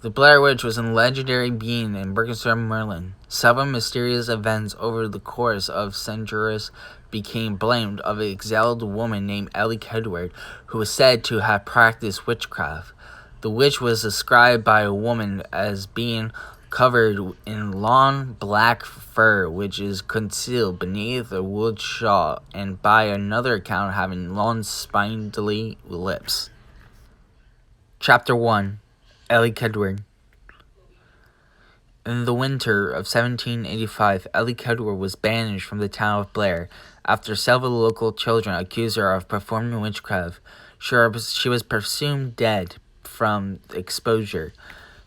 The Blair Witch was a legendary being in Berkshire, Maryland. Several mysterious events over the course of centuries became blamed of an exiled woman named Ellie Kedward, who was said to have practiced witchcraft. The witch was described by a woman as being covered in long black fur, which is concealed beneath a wool shawl, and by another account having long spindly lips. Chapter 1. Ellie Kedward. In the winter of 1785, Ellie Kedward was banished from the town of BLAIR after several local children accused her of performing witchcraft. She was presumed dead from exposure.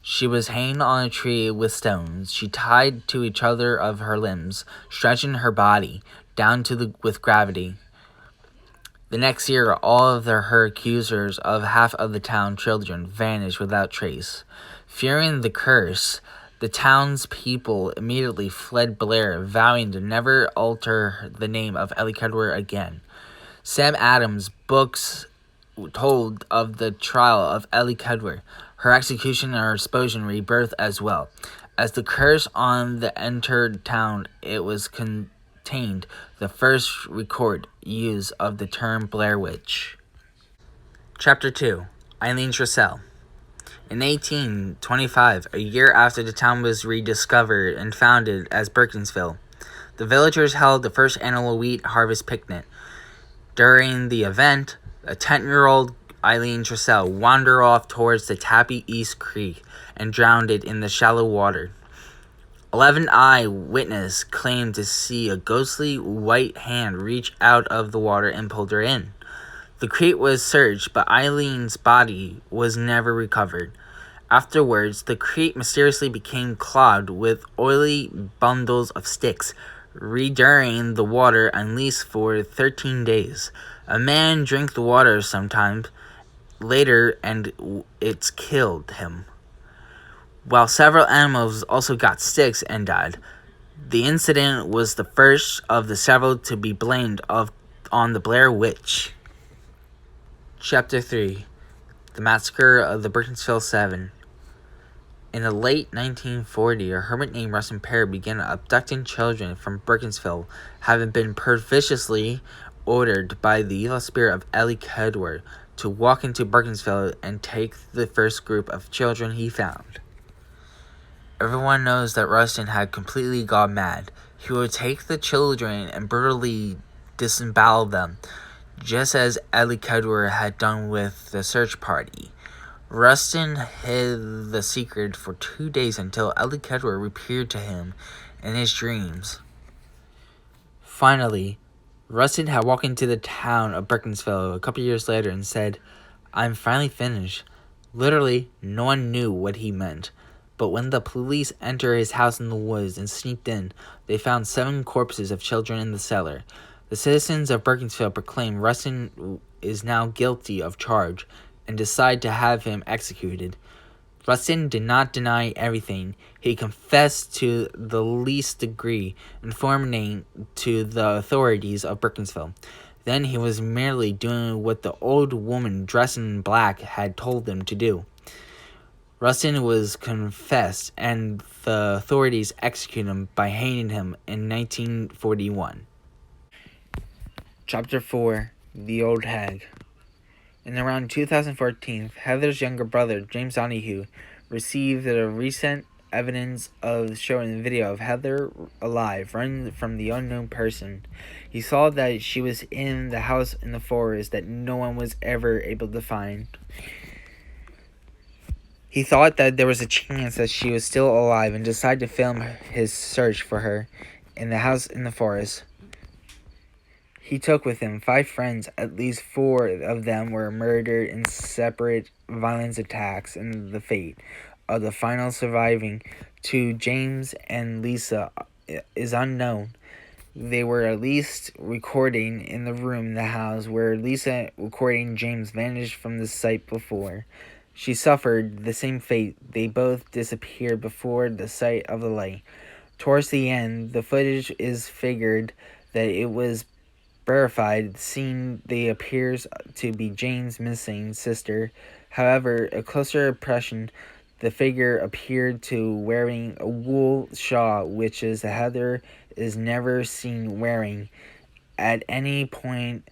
She was hanged on a tree with stones. She tied to each other of her limbs, stretching her body down with gravity. The next year, all of her accusers of half of the town children vanished without trace. Fearing the curse, the townspeople immediately fled BLAIR, vowing to never alter the name of Ellie Kedward again. Sam Adams' books told of the trial of Ellie Kedward, her execution and her explosion rebirth as well. As the curse on the entered town, it was contained the first record use of the term Blair Witch. Chapter 2. Eileen Tressel. In 1825, a year after the town was rediscovered and founded as Burkensville, the villagers held the first annual wheat harvest picnic. During the event, a 10-year-old Eileen Tressel wandered off towards the Tappy East Creek and drowned in the shallow water. 11 eyewitnesses claimed to see a ghostly white hand reach out of the water and pull her in. The creek was searched, but Eileen's body was never recovered. Afterwards, the creek mysteriously became clogged with oily bundles of sticks, reduring the water unleashed for 13 days. A man drank the water sometime later, and it killed him, while several animals also got sticks and died. The incident was the first of the several to be blamed on the Blair Witch. Chapter 3. The Massacre of the Burkensville 7. In the late 1940s, a hermit named Rustin Perry began abducting children from Burkensville, having been perniciously ordered by the evil spirit of Ellie Kedward to walk into Burkensville and take the first group of children he found. Everyone knows that Rustin had completely gone mad. He would take the children and brutally disembowel them, just as Ellie Kedward had done with the search party. Rustin hid the secret for 2 days until Ellie Kedward appeared to him in his dreams. Finally, Rustin had walked into the town of Burkensville a couple years later and said, "I'm finally finished." Literally, no one knew what he meant. But when the police entered his house in the woods and sneaked in, they found 7 corpses of children in the cellar. The citizens of Burkensville proclaimed Rustin is now guilty of charge and decide to have him executed. Rustin did not deny everything. He confessed to the least degree, informing to the authorities of Burkensville. Then he was merely doing what the old woman dressed in black had told him to do. Rustin was confessed, and the authorities executed him by hanging him in 1941. Chapter 4. The Old Hag. In around 2014, Heather's younger brother, James Donahue, received the recent evidence of showing a video of Heather alive, running from the unknown person. He saw that she was in the house in the forest that no one was ever able to find. He thought that there was a chance that she was still alive and decided to film his search for her in the house in the forest. He took with him 5 friends. At least 4 of them were murdered in separate violent attacks, and the fate of the final surviving 2, James and Lisa, is unknown. They were at least recording in the room in the house where Lisa recording James vanished from the site before. She suffered the same fate. They both disappeared before the sight of the light. Towards the end, the footage is figured that it was verified, seeing they appears to be Jane's missing sister. However, a closer impression The figure appeared to wearing a wool shawl, which is Heather is never seen wearing at any point,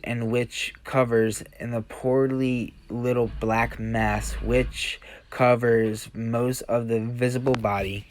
and which covers in the poorly little black mass which covers most of the visible body.